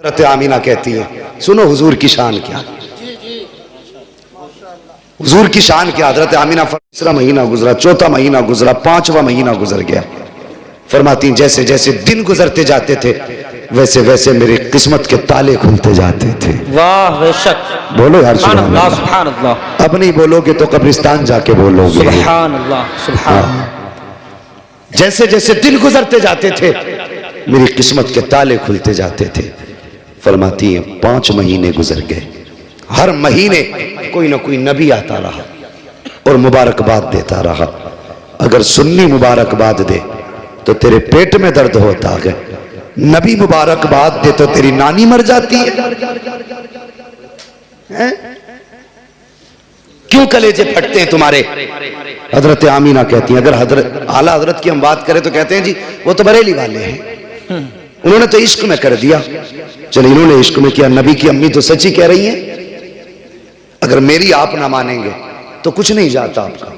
حضرت آمینہ کہتی ہیں سنو حضور کی شان کیا، حضور کی شان کیا. حضرت آمینہ تیسرا مہینہ گزرا، چوتھا مہینہ گزرا، پانچواں مہینہ گزر گیا. فرماتی ہیں جیسے جیسے دن گزرتے جاتے تھے ویسے ویسے میری قسمت کے تالے کھلتے جاتے تھے. واہ بے شک. بولو یار سبحان اللہ سبحان اللہ. اب نہیں بولو گے تو قبرستان جا کے بولو گے. سبحان اللہ سبحان اللہ. جیسے جیسے دن گزرتے جاتے تھے میری قسمت کے تالے کھلتے جاتے تھے. فرماتی ہیں 5 مہینے گزر گئے، ہر مہینے کوئی نہ کوئی نبی آتا رہا اور مبارکباد دیتا رہا. اگر سنی مبارکباد دے تو تیرے پیٹ میں درد ہوتا ہے، نبی مبارکباد دے تو تیری نانی مر جاتی ہے. کیوں کلیجے پھٹتے ہیں تمہارے؟ حضرت آمینہ کہتی ہیں، اگر اعلیٰ حضرت کی ہم بات کریں تو کہتے ہیں جی وہ تو بریلی والے ہیں، انہوں نے تو عشق میں کر دیا. چلے انہوں نے عشق میں کیا، نبی کی امی تو سچی کہہ رہی ہیں. اگر میری آپ نہ مانیں گے تو کچھ نہیں جاتا آپ کا،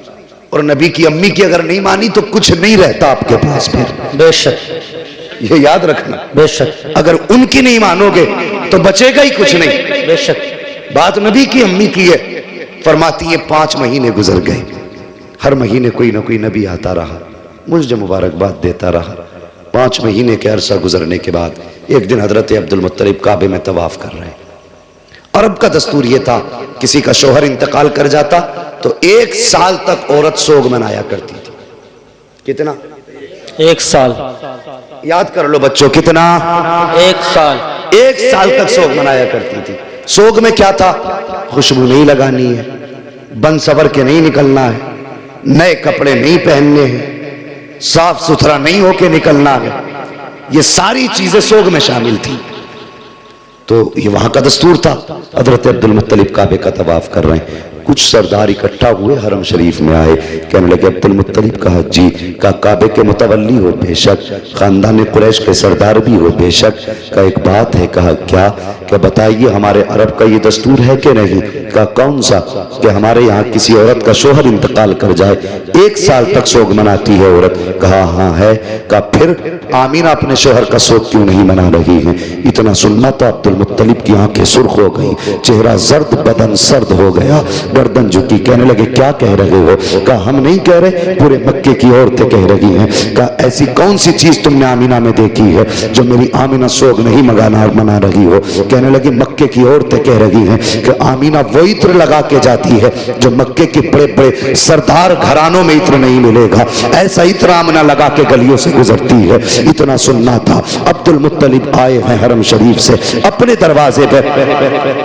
اور نبی کی امی کی اگر نہیں مانی تو کچھ نہیں رہتا آپ کے پاس پھر. بے شک یہ یاد رکھنا. بے شک. اگر ان کی نہیں مانو گے تو بچے گا ہی کچھ نہیں. بے شک. بات نبی کی امی کی ہے. فرماتی ہے 5 مہینے گزر گئے، ہر مہینے کوئی نہ کوئی نبی آتا رہا، مجھے مبارکباد دیتا رہا. 5 مہینے کے عرصہ گزرنے کے بعد ایک دن حضرت عبد المطلب کعبے میں طواف کر رہے ہیں. عرب کا دستور یہ تھا کسی کا شوہر انتقال کر جاتا تو 1 سال تک عورت سوگ منایا کرتی تھی. کتنا؟ 1 سال. یاد کر لو بچوں، کتنا؟ 1 سال. 1 سال تک سوگ منایا کرتی تھی. سوگ میں کیا تھا؟ خوشبو نہیں لگانی ہے، بن سور کے نہیں نکلنا ہے، نئے کپڑے نہیں پہننے ہیں، صاف ستھرا نہیں ہو کے نکلنا ہے. یہ ساری چیزیں سوگ میں شامل تھی. تو یہ وہاں کا دستور تھا. حضرت عبد المطلب کعبے کا طواف کر رہے ہیں، کچھ سردار اکٹھا ہوئے حرم شریف میں آئے. کہنے لگے عبد المطلب کہا جی. کہا کعبے کے متولی ہو بے شک، خاندان قریش کے سردار بھی ہو بے شک. کہا ایک بات ہے. کہا کیا؟ کہ بتائیے ہمارے عرب کا یہ دستور ہے کہ نہیں؟ کہا کون سا؟ کہ ہمارے یہاں کسی عورت کا شوہر انتقال کر جائے 1 سال تک سوگ مناتی ہے عورت. کہا ہاں ہے. کہا پھر آمینہ اپنے شوہر کا سوگ کیوں نہیں منا رہی ہیں؟ اتنا سننا تو عبد المطلب کی آنکھیں سرخ ہو گئی، چہرہ زرد، بدن سرد ہو گیا، گردن جھکی. کہنے لگے کیا کہہ رہے ہو؟ کہا ہم نہیں کہہ رہے، پورے مکے کی عورتیں کہہ رہی ہیں. کہا ایسی کون سی چیز تم نے آمینہ میں دیکھی ہے جو میری آمینہ سوگ نہیں منا رہی ہو؟ کہنے لگے مکے کی عورتیں کہہ رہی ہیں کہ آمینہ وہ عطر لگا کے جاتی ہے جو مکے کے بڑے بڑے سردار گھرانوں میں عطر نہیں ملے گا، ایسا عطر آمینہ لگا کے گلیوں سے گزرتی ہے. اتنا سننا تھا. عبد المطلب آئے ہیں حرم شریف سے، اپنے دروازے پہ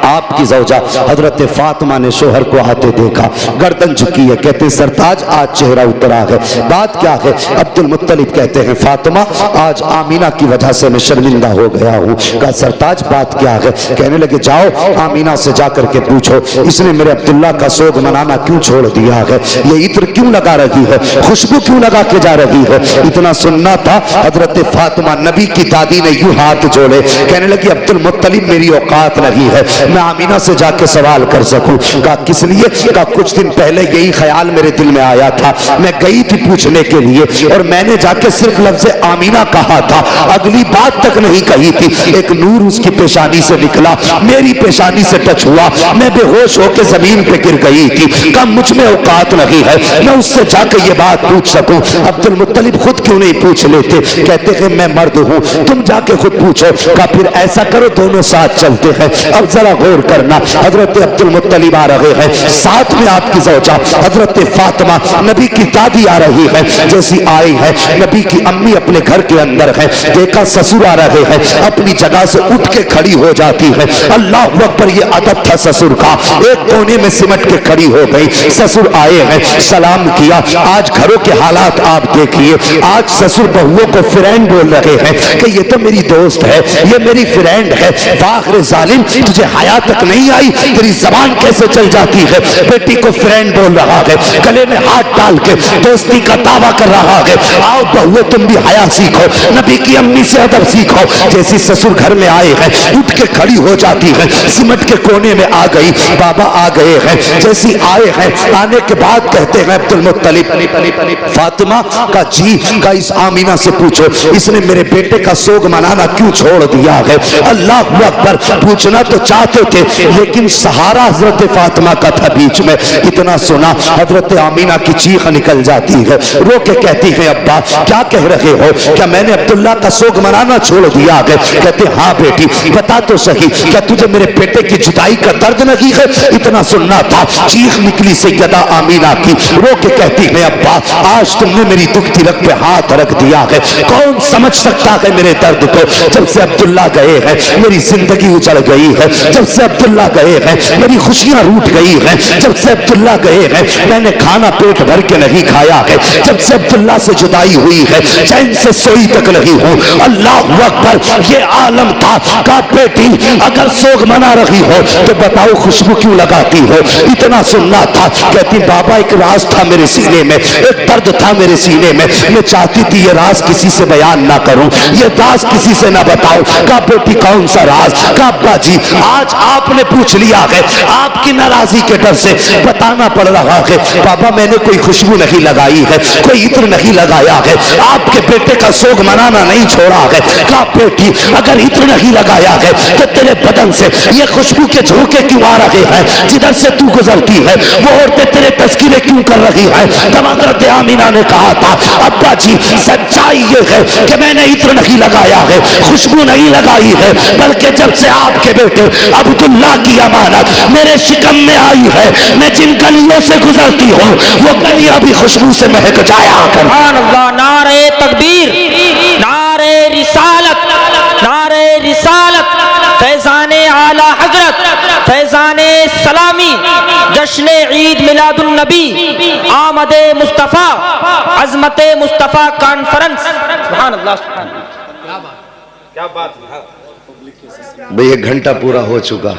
آپ کی زوجہ حضرت فاطمہ نے شوہر کو آتے دیکھا، گردن جھکی ہے. کہتے ہیں سرتاج آج چہرہ اترا ہے، بات کیا ہے؟ عبد المطلب کہتے ہیں فاطمہ آج آمینہ کی وجہ سے میں شرمندہ ہو گیا ہوں. کہا سرتاج بات کیا ہے؟ کہنے لگے جاؤ آمینہ سے جا کر کے پوچھو اس نے میرے عبداللہ کا سوگ منانا کیوں چھوڑ دیا ہے، یہ عطر کیوں لگا رہی ہے، خوشبو کیوں لگا کے جا رہی ہے. اتنا سننا تھا. حضرت فاطمہ نبی کی دادی نے یوں ہاتھ جوڑے، کہنے لگی عبد المطلب میری اوقات نہیں ہے میں آمینہ سے جا کے سوال کر سکوں. کہا کس لیے؟ کہا کچھ دن پہلے یہی خیال میرے دل میں آیا تھا، میں گئی تھی پوچھنے کے لیے اور میں نے جا کے صرف لفظ آمینہ کہا تھا، اگلی بات تک نہیں کہی تھی. ایک نور اس کی پیشانی سے نکلا، میری پیشانی سے ٹچ ہوا، میں بے ہوش ہو کے زمین پہ گر گئی تھی. کہا مجھ میں اوقات نہیں ہے میں اس سے جا کے یہ بات پوچھ سکوں. عبد المطلب خود کیوں نہیں پوچھ لیتے؟ کہتے ہیں میں مرد ہوں، تم جا کے خود پوچھو. کہا پھر ایسا کرو دونوں ساتھ چلتے ہیں. اب ذرا غور کرنا، حضرت عبد المطلب آ رہے ہیں، ساتھ میں آپ کی زوجہ حضرت فاطمہ نبی کی دادی آ رہی ہے. جیسی آئی ہے نبی کی امی اپنے گھر کے اندر ہے، دیکھا سسر آ رہے ہیں، اپنی جگہ سے اٹھ کے کھڑی ہو جاتی ہے. اللہ اکبر، یہ ادب تھا سسر کا. ایک کونے میں سمٹ کے کھڑی ہو گئی. سسر آئے ہیں، سلام کیا. آج گھروں کے حالات آپ دیکھیے، آج سسر بہووں کو فرینڈ بول رہے ہیں کہ یہ تو میری دوست ہے، یہ میری فرینڈ ہے. واخر ظالم، تجھے حیا تک نہیں آئی، تیری زبان کیسے چل جاتی ہے؟ بیٹی کو فرینڈ بول رہا ہے، گلے میں ہاتھ ڈال کے دوستی کا دعویٰ کر رہا ہے. آؤ بہوے تم بھی حیا سیکھو، نبی کی امی سے ادب سیکھو. جیسی سسر گھر میں آئے ہیں اٹھ کے کھڑی ہو جاتی ہے، سمٹ کے کونے میں آ گئی. بابا آ گئے ہیں، جیسی آئے ہیں آنے کے بعد کہتے ہیں عبد المطلب فاطمہ کا جی کا اس آمینہ سے پوچھو اس نے میرے بیٹے کا سوگ منانا کیوں چھوڑ دیا ہے؟ اللہ اکبر، پوچھنا تو چاہتے تھے لیکن سہارا حضرت فاطمہ کا تھا بیچ میں، اتنا سنا حضرت آمینہ کی چیخ نکل جاتی ہے، رو کے کہتی ہے ابا کیا کہہ رہے ہو، کیا میں نے عبداللہ کا سوگ منانا چھوڑ دیا ہے؟ کہتے ہاں بیٹی بتا تو صحیح، کیا تجھے میرے بیٹے کی جدائی کا درد نہیں ہے؟ اتنا سننا تھا، چیخ نکلی سیدہ آمینہ کی، رو کے کہتی ہے ابا آج تم نے میری دکھتی رگ پہ ہاتھ رکھ دیا ہے، کون سمجھ سکتا ہے میرے درد کو؟ جب سے عبداللہ گئے ہیں میری زندگی اجڑ گئی ہے، جب سے عبداللہ گئے ہیں میری خوشیاں روٹ گئی ہیں، جب سے عبداللہ گئے ہیں میں نے کھانا پیٹ بھر کے نہیں کھایا ہے، جب سے عبداللہ سے جدائی ہوئی ہے چین سے سوئی تک نہیں ہوں۔ اللہ اکبر، یہ عالم تھا کہ بیٹی اگر سوگ منا رہی ہو تو بتاؤ خوشبو کیوں لگاتی ہو؟ اتنا سننا تھا، کہتی بابا ایک راز تھا میرے سینے میں، ایک درد تھا میرے سینے میں، میں چاہتی تھی یہ راز کسی سے بیان نہ کروں، یہ راز کسی سے نہ بتاؤ۔ کہا بیٹی کون سا راز؟ کہا ابا جی آج آپ نے پوچھ لیا ہے، آپ کی ناراضی کے ڈر سے بتانا پڑ رہا ہے، بابا میں نے کوئی خوشبو نہیں لگائی ہے، کوئی عطر نہیں لگایا ہے، آپ کے بیٹے کا سوگ منانا نہیں چھوڑا ہے۔ کہا بیٹی اگر عطر نہیں لگایا ہے تو تیرے بدن سے یہ خوشبو کے جھونکے کیوں آ رہے ہیں؟ جدھر سے تو گزرتی ہے وہ عورتیں تیرے تذکرے کیوں کر رہی ہیں؟ تب حضرت آمینہ نے کہا تھا ابا جی سچائی یہ ہے کہ میں نے عطر نہیں لگایا ہے، خوشبو نہیں لگائی ہے، بلکہ جب سے آپ کے بیٹے عبداللہ کی امانت میرے شکم میں آئی ہے میں جن گلیوں سے گزرتی ہوں وہ گلیاں بھی خوشبو سے مہک جایا کر۔ سبحان اللہ، نعرہ تکبیر، نعرہ رسالت، نعرہ رسالت، فیضان اعلی حضرت، فیضان سلامی، جشن عید میلاد النبی، آمد مصطفیٰ، عظمت مصطفیٰ کانفرنس۔ سبحان اللہ، سبحان اللہ، کیا بات ہے بھئی ایک گھنٹہ پورا ہو چکا،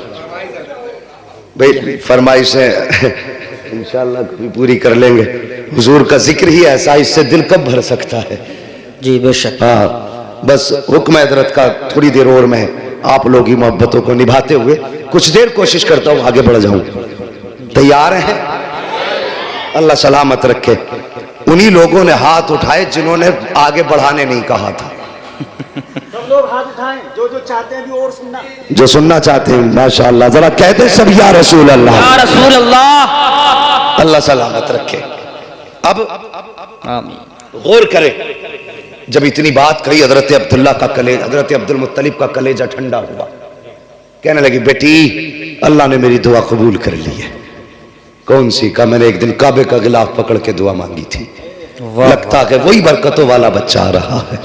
بھئی فرمائشیں انشاءاللہ کبھی پوری کر لیں گے، حضور کا ذکر ہی ایسا، اس سے دل کب بھر سکتا ہے؟ جی بے شک۔ ہاں بس حکم حضرت کا تھوڑی دیر اور میں آپ لوگی محبتوں کو نبھاتے ہوئے کچھ دیر کوشش کرتا ہوں آگے بڑھ جاؤں۔ تیار ہیں؟ اللہ سلامت رکھے۔ انہی لوگوں نے ہاتھ اٹھائے جنہوں نے آگے بڑھانے نہیں کہا تھا۔ سب لوگ ہاتھ اٹھائیں جو چاہتے ہیں بھی اور سننا، جو سننا چاہتے ہیں ماشاءاللہ ذرا کہتے سب یا رسول اللہ، یا رسول اللہ۔ اللہ سلامت رکھے۔ اب آمین۔ غور کریں، جب اتنی بات کہی حضرت عبداللہ کا کلیجہ، حضرت عبد المطلب کا کلیجہ ٹھنڈا ہوا، کہنے لگی بیٹی اللہ نے میری دعا قبول کر لی ہے۔ کون سی؟ کہا میں نے ایک دن کعبے کا غلاف پکڑ کے دعا مانگی تھی، لگتا ہے وہی برکتوں والا بچہ آ رہا ہے۔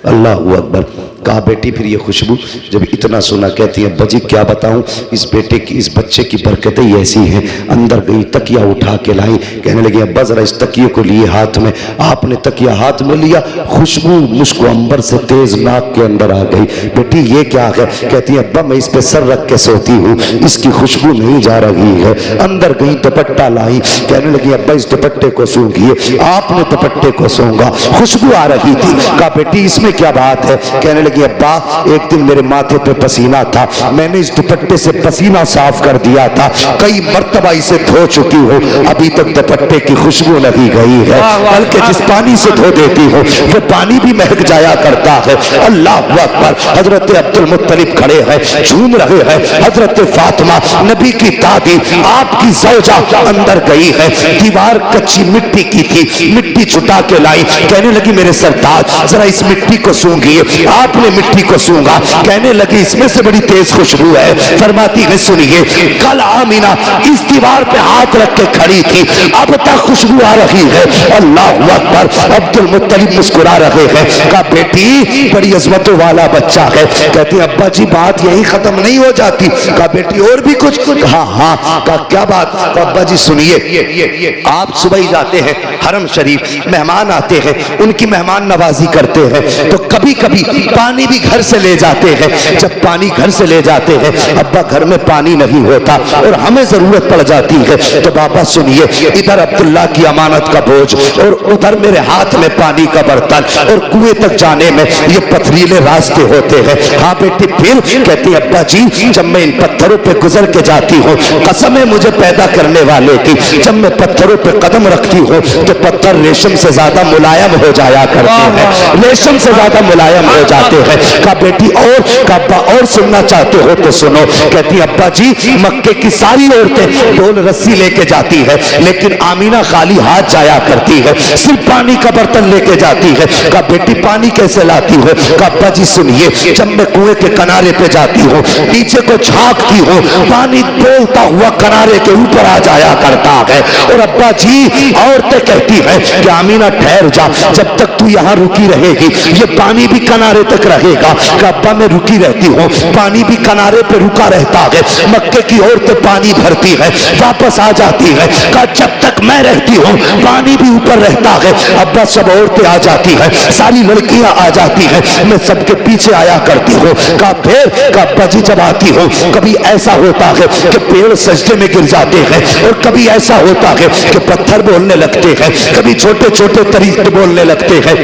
اللہ اکبر۔ کہا بیٹی پھر یہ خوشبو، جب اتنا سنا کہتی ہے ابا جی کیا بتاؤں، اس بیٹے کی اس بچے کی برکتیں ایسی ہیں۔ اندر گئی تکیہ اٹھا کے لائی، کہنے لگی ابا ذرا اس تکیے کو لیے ہاتھ میں، آپ نے تکیہ ہاتھ میں لیا، خوشبو مشک و عنبر سے تیز ناک کے اندر آ گئی۔ بیٹی یہ کیا ہے؟ کہتی ہے ابا میں اس پہ سر رکھ کے سوتی ہوں، اس کی خوشبو نہیں جا رہی ہے۔ اندر گئی دوپٹہ لائی، کہنے لگی ابا اس دوپٹے کو سونگھیے، آپ نے دوپٹے کو سونگا، خوشبو آ رہی تھی۔ کہا بیٹی اس میں کیا بات ہے؟ کہنے لگی ابا ایک دن میرے ماتھے پہ پسینہ تھا، میں نے اس دوپٹے سے پسینہ صاف کر دیا تھا، کئی مرتبہ اسے دھو چکی ہوں، ابھی تک دوپٹے کی خوشبو نہیں گئی ہے، بلکہ جس پانی سے دھو دیتی ہوں وہ پانی بھی مہک جایا کرتا ہے۔ اللہ اکبر۔ حضرت عبد المطلب کھڑے ہیں، جھوم رہے ہیں۔ حضرت فاطمہ نبی کی دادی آپ کی زوجہ اندر گئی ہے، دیوار کچی مٹی کی تھی، مٹی چھٹا کے لائی، کہنے لگی میرے سردار ذرا اس مٹی کو سونگھیے۔ آپ نے مٹی کو سونگا، کہنے لگی اس میں سے بڑی تیز خوشبو ہے۔ فرماتی ہے سنیے کل آمینہ اس دیوار پہ ہاتھ رکھ کے کھڑی تھی، اب تک خوشبو آ رہی ہے۔ اللہ اکبر۔ عبد المطلب مسکرا رہے ہیں۔ کہا بیٹی بڑی عظمتوں والا بچہ ہے۔ کہتی ہے ابا جی بات یہی ختم نہیں ہو جاتی؟ کہا بیٹی اور بھی کچھ؟ کہا ہاں۔ کہا کیا بات؟ کہا ابا جی سنیے، آپ صبح ہی جاتے ہیں حرم شریف، مہمان آتے ہیں ان کی مہمان نوازی کرتے ہیں، تو کبھی کبھی پانی بھی گھر سے لے جاتے ہیں. جب پانی گھر سے لے جاتے ہیں, ابا گھر میں پانی نہیں ہوتا اور ہمیں ضرورت پڑ جاتی ہے, تو بابا سنیے, ادھر عبداللہ کی امانت کا بوجھ اور ادھر میرے ہاتھ میں پانی کا برتن, اور کنویں تک جانے میں یہ پتھریلے راستے ہوتے ہیں. ہاں بیٹی پھر کہتی ابا جی جب میں ان پتھروں پہ گزر کے جاتی ہوں, قسم ہے مجھے پیدا کرنے والے کی, جب میں پتھروں پہ قدم رکھتی ہوں تو پتھر ریشم سے زیادہ ملائم ہو جایا کرتے ہیں, ریشم سے زیادہ ملائم ہو جاتے ہیں. کہا بیٹی اور, کہا ابا اور سننا چاہتے ہو تو سنو. کہتی ابا جی مکے کی ساری عورتیں ڈول رسی لے کے جاتی ہے, لیکن آمینہ خالی ہاتھ جایا کرتی ہے, صرف پانی کا برتن لے کے جاتی ہے. کہا بیٹی پانی کیسے لاتی ہو؟ کہا ابا جی سنیے, جب میں کنویں کے کنارے پہ جاتی ہوں, نیچے کو جھانکتی ہوں, پانی بولتا ہوا کنارے کے اوپر آ جایا کرتا ہے. اور ابا جی عورتیں کہتی ہیں کہ آمینہ ٹھہر جا, جب تک تو یہاں رکی رہے گی یہ پانی بھی کنارے تک رہے گا. کہ ابا میں رکی رہتی ہوں, پانی بھی کنارے پہ رکا رہتا ہے. مکے کی عورتیں پانی بھرتی ہے, واپس آ جاتی ہے. کہ جب تک میں رہتی ہوں پانی بھی اوپر رہتا ہے. ابا سب عورتیں آ جاتی ہیں, ساری لڑکیاں آ جاتی ہیں, میں سب کے پیچھے آیا کرتی ہوں. کہا پھر, کہا ابا جی جب آتی ہوں کبھی ایسا ہوتا ہے کہ پیڑ سجدے میں گر جاتے ہیں, اور کبھی ایسا ہوتا ہے کہ پتھر بولنے لگتے ہیں, کبھی چھوٹے چھوٹے طریقے بولنے لگتے ہیں,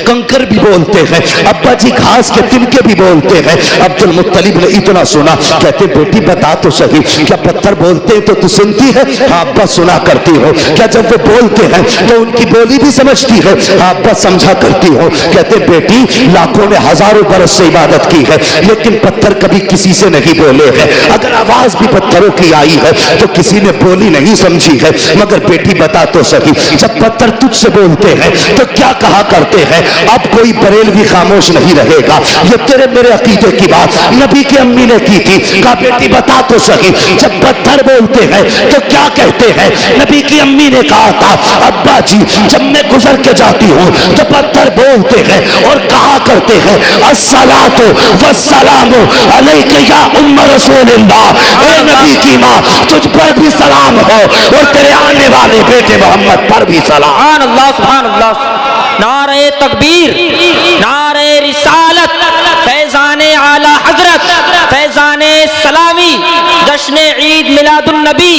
کنکر بھی بولتے ہیں, ابا جی گھاس کے تنکے بھی بولتے ہیں. عبد المطلب نے اتنا سنا, کہتے بیٹی بتا تو صحیح, کیا پتھر بولتے ہیں تو تو سنتی ہے؟ ہاں ابا سنا کرتی ہو. کیا جب وہ بولتے ہیں تو ان کی بولی بھی سمجھتی ہے؟ ہاں ابا سمجھا کرتی ہو. کہتے بیٹی لاکھوں نے ہزاروں برس سے عبادت کی ہے, لیکن پتھر کبھی کسی سے نہیں بولے ہیں. اگر آواز بھی پتھروں کی آئی ہے تو کسی نے بولی نہیں سمجھی ہے. مگر بیٹی بتا تو صحیح, جب پتھر تجھ سے بولتے ہیں تو کیا کہا کرتے ہیں؟ اب کوئی بریلوی خاموش نہیں رہے گا, یہ تیرے میرے عقیدے کی بات نبی کی امی نے کی تھی. کہا بیٹی بتا تو صحیح, جب پتھر بولتے ہیں تو کیا کہتے ہیں؟ نبی کی امی نے کہا تھا ابا جی جب میں گزر کے جاتی ہوں تو پتھر بولتے ہیں اور کہا کرتے ہیں الصلاۃ والسلام علیک یا ام رسول اللہ, اے نبی کی ماں تجھ پر بھی سلام ہو اور تیرے آنے والے بیٹے محمد پر بھی سلام. سبحان اللہ سبحان اللہ. نعرہ تکبیر, نعرہ رسالت, فیضان اعلی حضرت, فیضان سلامی, جشن عید میلاد النبی,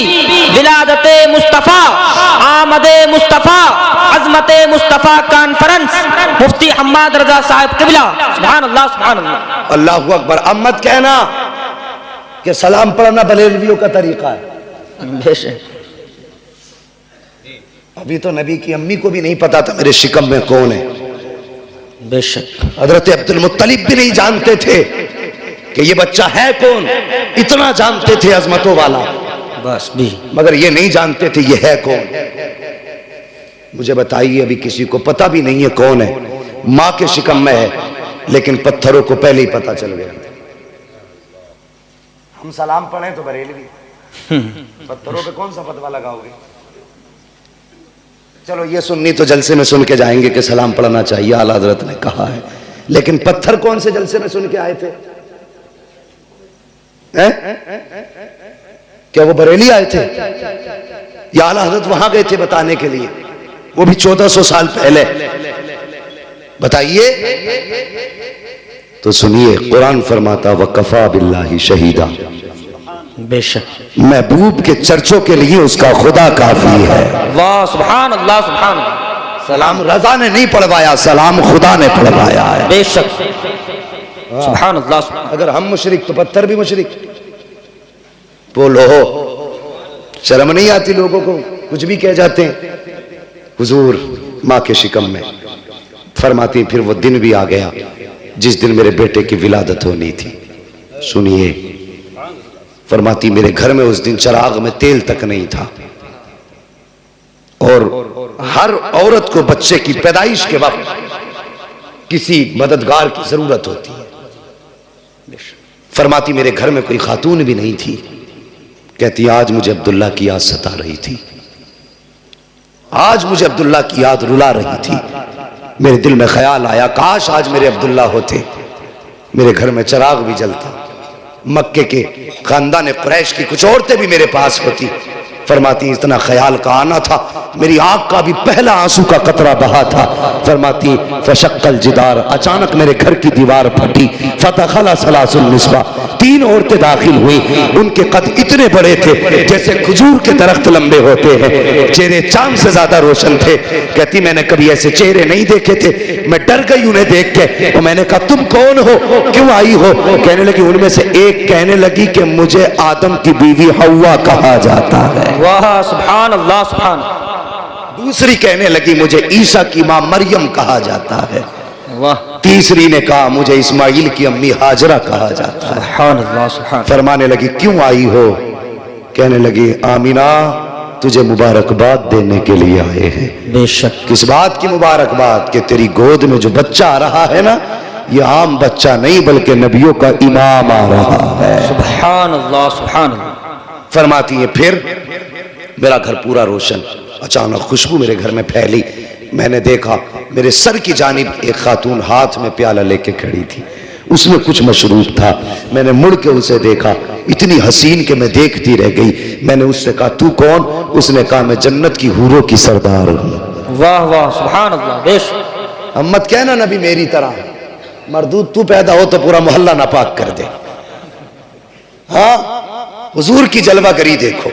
ولادت مصطفیٰ, آمد مصطفیٰ, عظمت مصطفیٰ کانفرنس, مفتی حماد رضا صاحب قبلہ. سبحان اللہ سبحان اللہ. اللہ اکبر. اب مت کہنا کہ سلام پڑھنا بریلویوں کا طریقہ ہے. بے شک ابھی تو نبی کی امی کو بھی نہیں پتا تھا میرے شکم میں کون ہے. بے شک حضرت عبد المطلب بھی نہیں جانتے تھے کہ یہ بچہ ہے کون, اتنا جانتے تھے عظمتوں والا, بس بھی مگر یہ نہیں جانتے تھے یہ ہے کون. مجھے بتائیے ابھی کسی کو پتا بھی نہیں ہے کون ہے, ماں کے شکم میں ہے, لیکن پتھروں کو پہلے ہی پتا چل گیا. ہم سلام پڑھیں تو بریلوی, پتھروں پہ کون سا فتویٰ لگاؤ گے؟ چلو یہ سننی تو جلسے میں سن کے جائیں گے کہ سلام پڑھنا چاہیے, اعلیٰ حضرت نے کہا ہے, لیکن پتھر کون سے جلسے میں سن کے آئے تھے؟ کیا وہ بریلی آئے تھے یا اعلیٰ حضرت وہاں گئے تھے بتانے کے لیے, وہ بھی 1400 سال پہلے؟ بتائیے. تو سنیے, قرآن فرماتا وَكَفَى بِاللَّهِ شَهِيدًا, بے شک محبوب کے چرچوں کے لیے اس کا خدا کافی ہے. واہ سبحان اللہ سبحان اللہ. سلام رضا نے نہیں پڑھوایا, سلام خدا نے پڑھوایا ہے. بے شک سبحان اللہ سبحان. اگر ہم مشرک تو پتھر بھی مشرک. بولو, شرم نہیں آتی لوگوں کو, کچھ بھی کہہ جاتے ہیں. حضور ماں کے شکم میں فرماتی پھر وہ دن بھی آ گیا جس دن میرے بیٹے کی ولادت ہونی تھی. سنیے, فرماتی میرے گھر میں اس دن چراغ میں تیل تک نہیں تھا, اور ہر عورت کو بچے کی پیدائش کے وقت کسی مددگار کی ضرورت ہوتی ہے. فرماتی میرے گھر میں کوئی خاتون بھی نہیں تھی. کہتی آج مجھے عبداللہ کی یاد ستا رہی تھی, آج مجھے عبداللہ کی یاد رلا رہی تھی. میرے دل میں خیال آیا کاش آج میرے عبداللہ ہوتے, میرے گھر میں چراغ بھی جلتا, مکے کے خاندان قریش کی کچھ عورتیں بھی میرے پاس ہوتی, فرماتی اتنا خیال کا آنا تھا، میری آنکھ کا بھی پہلا آنسو کا قطرہ بہا تھا۔ فرماتی فشق الجدار، اچانک میرے گھر کی دیوار پھٹی، فدخل ثلاث النسوہ، 3 عورتیں داخل ہوئی، ان کے قد اتنے بڑے تھے جیسے کھجور کے درخت لمبے ہوتے ہیں، چہرے چاند سے زیادہ روشن تھے۔ کہتی میں نے کبھی ایسے چہرے نہیں دیکھے تھے، میں ڈر گئی انہیں دیکھ کے، اور میں نے کہا تم کون ہو، کیوں آئی ہو؟ کہنے لگی ان میں سے ایک کہنے لگی کہ مجھے آدم کی بیوی حوا کہا جاتا ہے، واہ سبحان اللہ سبحان اللہ، دوسری کہنے لگی مجھے عیسیٰ کی ماں مریم کہا جاتا ہے، واہ تیسری نے کہا مجھے اسماعیل کی امی ہاجرہ کہا جاتا ہے۔ سبحان اللہ سبحان اللہ۔ فرمانے لگی کیوں آئی ہو؟ کہنے لگی آمینہ تجھے مبارکباد دینے کے لیے آئے ہیں۔ بے شک، کس بات کی مبارکباد؟ کہ تیری گود میں جو بچہ آ رہا ہے نا، یہ عام بچہ نہیں بلکہ نبیوں کا امام آ رہا ہے۔ سبحان اللہ سبحان اللہ۔ فرماتی ہے پھر میرا گھر پورا روشن، اچانک خوشبو میرے گھر میں پھیلی، میں نے دیکھا میرے سر کی جانب ایک خاتون ہاتھ میں پیالہ لے کے کھڑی تھی، اس میں کچھ مشروب تھا، میں نے مڑ کے اسے دیکھا، اتنی حسین کہ میں دیکھتی رہ گئی۔ میں نے اس سے کہا تو کون؟ اس نے کہا میں جنت کی حوروں کی سردار ہوں۔ واہ واہ سبحان اللہ، بے شک، امت کہنا نبی میری طرح مردود تو پیدا ہو تو پورا محلہ ناپاک کر دے۔ ہاں حضور کی جلوہ گری دیکھو،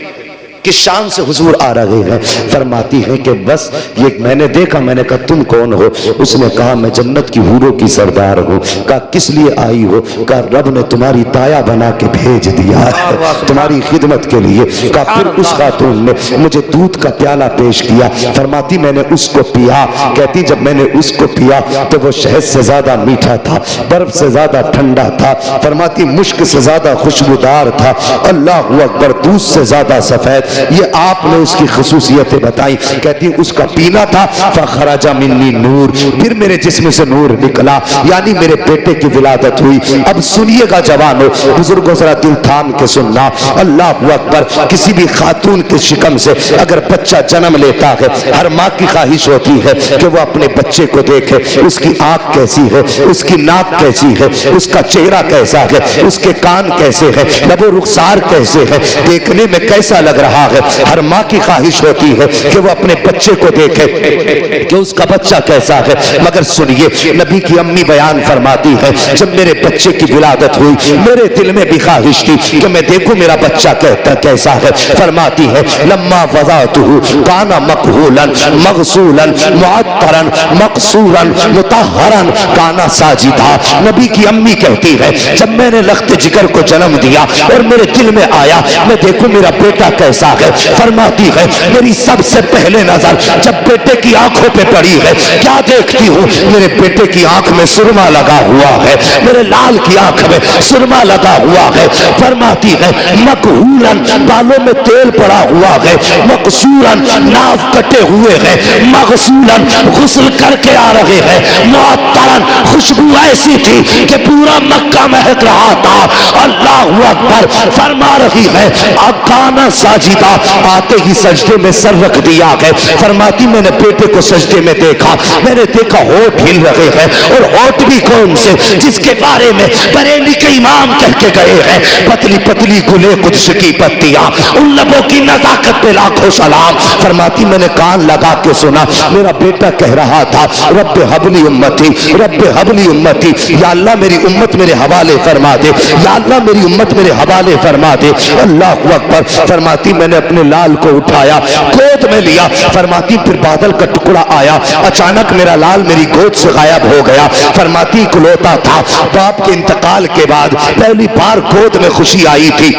کس شان سے حضور آ رہے ہیں۔ فرماتی ہیں کہ بس یہ میں نے دیکھا، میں نے کہا تم کون ہو؟ اس نے کہا میں جنت کی حوروں کی سردار ہوں۔ کہا کس لیے آئی ہو؟ کہا رب نے تمہاری تایا بنا کے بھیج دیا ہے تمہاری خدمت کے لیے۔ کہا پھر اس خاتون نے مجھے دودھ کا پیالہ پیش کیا، فرماتی میں نے اس کو پیا، کہتی جب میں نے اس کو پیا تو وہ شہد سے زیادہ میٹھا تھا، برف سے زیادہ ٹھنڈا تھا، فرماتی مشک سے زیادہ خوشبودار تھا، اللہ اکبر، دودھ سے زیادہ سفید۔ یہ آپ نے اس کی خصوصیتیں بتائی۔ کہتی اس کا پینا تھا فخرج منی نور، پھر میرے جسم سے نور نکلا، یعنی میرے بیٹے کی ولادت ہوئی۔ اب سنیے گا جوانو، بزرگوں ذرا دل تھام کے سننا، اللہ اکبر، کسی بھی خاتون کے شکم سے اگر بچہ جنم لیتا ہے، ہر ماں کی خواہش ہوتی ہے کہ وہ اپنے بچے کو دیکھے، اس کی آنکھ کیسی ہے، اس کی ناک کیسی ہے، اس کا چہرہ کیسا ہے، اس کے کان کیسے ہیں، لب و رخسار کیسے ہے، دیکھنے میں کیسا لگ رہا ہے۔ ہر ماں کی خواہش ہوتی ہے کہ وہ اپنے بچے کو دیکھے کہ اس کا بچہ کیسا ہے، مگر سنیے نبی کی امی بیان فرماتی ہے جب میرے بچے کی ولادت ہوئی میرے دل میں بھی خواہش تھی کہ میں دیکھوں میرا بچہ کیسا ہے۔ فرماتی ہے لما وضعته کان مکحولا مغسولا معطرا مقصورا مطہرا کان ساجدا۔ نبی کی امی کہتی ہے جب میں نے لخت جگر کو جنم دیا اور میرے دل میں آیا میں دیکھوں میرا بیٹا کیسا ہے، فرماتی ہے میری سب سے پہلے نظر جب بیٹے کی آنکھوں پہ پڑی ہے کیا دیکھتی ہوں؟ میرے بیٹے کی آنکھ میں سرما لگا ہوا ہے، میرے لال کی آنکھ میں سرما لگا ہوا ہے۔ فرماتی ہے مکحولا، بالوں میں تیل پڑا ہوا ہے، مقصورا، ناف کٹے ہوئے ہیں، مغسولا، غسل کر کے آ رہے ہیں، معطرا، خوشبو ایسی تھی کہ پورا مکہ مہک رہا تھا۔ اللہ اکبر، فرما رہی ہے کانا ساجدہ، آتے ہی سجدے میں سر رکھ دیا ہے۔ فرماتی میں نے بیٹے کو سجدے میں دیکھا، میں نے دیکھا ہونٹ ہل رہے ہیں، اور ہونٹ بھی کون سے؟ جس کے بارے میں بریلی کے امام کہہ کے گئے ہیں پتلی پتلی گلے قدس کی پتیاں، ان لبوں کی نزاکت پہ لاکھوں سلام۔ فرماتی میں نے کان لگا کے سنا، میرا بیٹا کہہ رہا تھا رب حبلی امتی، رب حبلی امتی، یا اللہ میری امت میرے حوالے فرما دے، یا اللہ میری امت میرے حوالے فرما دے۔ اللہ اکبر، فرماتی میں نے اپنے لال کو اٹھایا، گود میں لیا، فرماتی پھر بادل کا ٹکڑا آیا، اچانک میرا لال میری گود سے غائب ہو گیا۔ فرماتی اکلوتا تھا، باپ کے انتقال کے بعد پہلی بار گود میں خوشی آئی تھی۔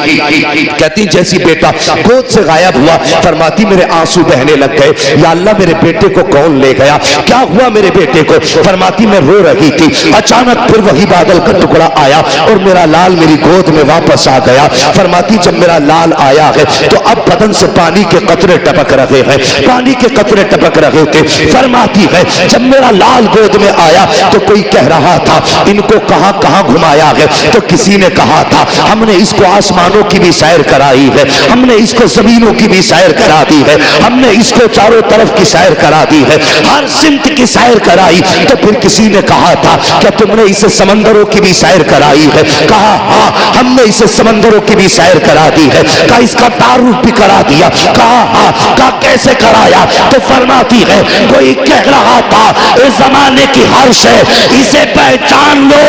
کہتی جیسی بیٹا گود سے غائب ہوا، فرماتی میرے آنسو بہنے لگ گئے، یا اللہ میرے بیٹے کو کون لے گیا، کیا ہوا میرے بیٹے کو؟ فرماتی میں رو رہی تھی، اچانک پھر وہی بادل کا ٹکڑا آیا اور میرا لال میری گود میں واپس آ گیا۔ فرماتی جب میرا لال آیا ہے تو اب بدن سے پانی کے قطرے ٹپک رہے ہیں، پانی کے قطرے ٹپک رہے تھے۔ فرماتی ہے جب میرا لال گود میں آیا تو کوئی کہہ رہا تھا ان کو کہاں کہاں گھمایا ہے، تو کسی نے کہا تھا ہم نے اس کو آسمانوں کی بھی سیر کرائی ہے، ہم نے اس کو زمینوں کی بھی سیر کرا دی ہے، ہم نے اس کو چاروں طرف کی سیر کرا دی ہے، ہر سمت کی سیر کرائی۔ تو پھر کسی نے کہا تھا کہ تم نے اسے سمندروں کی بھی سیر کرائی ہے، کہا ہاں ہم ہم نے اسے سمندروں کی بھی سیر کرا دی ہے، کہا اس کا تعارف بھی کرا دیا، کہا کیسے کرایا؟ تو فرماتی ہے کوئی کہہ رہا تھا اس زمانے کی ہر شے اسے پہچان لو،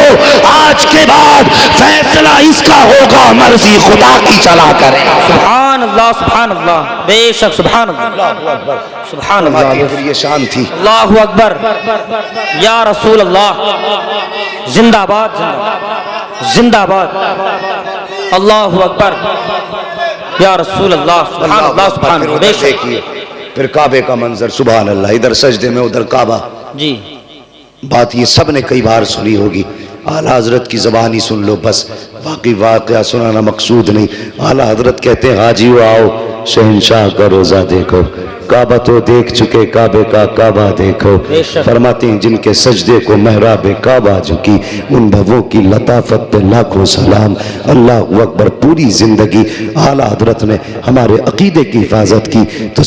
آج کے بعد فیصلہ اس کا ہوگا، مرضی خدا کی چلا کرے۔ سبحان اللہ بے شک سبحان اللہ سبحان اللہ، یہ شان تھی۔ اللہ اکبر یا رسول اللہ، زندہ باد زندہ باد، اللہ اکبر یا رسول اللہ، سبحان اللہ سبحان اللہ، بے شک۔ دیکھیے پھر کعبے کا منظر، سبحان اللہ، ادھر سجدے میں ادھر کعبہ۔ جی بات یہ سب نے کئی بار سنی ہوگی، اعلیٰ حضرت کی زبانی سن لو بس، باقی واقعہ سنانا مقصود نہیں۔ اعلیٰ حضرت کہتے ہیں حاجیو آؤ شہنشاہ کا روزہ دیکھو، کعبہ تو دیکھ چکے، کعبے کا کعبہ دیکھو۔ فرماتے ہیں جن کے سجدے کو محراب کعبہ جھکی، ان بھووں کی لطافت پہ لاکھوں سلام۔ اللہ اکبر۔ پوری زندگی اعلیٰ حضرت نے ہمارے عقیدے کی حفاظت کی تو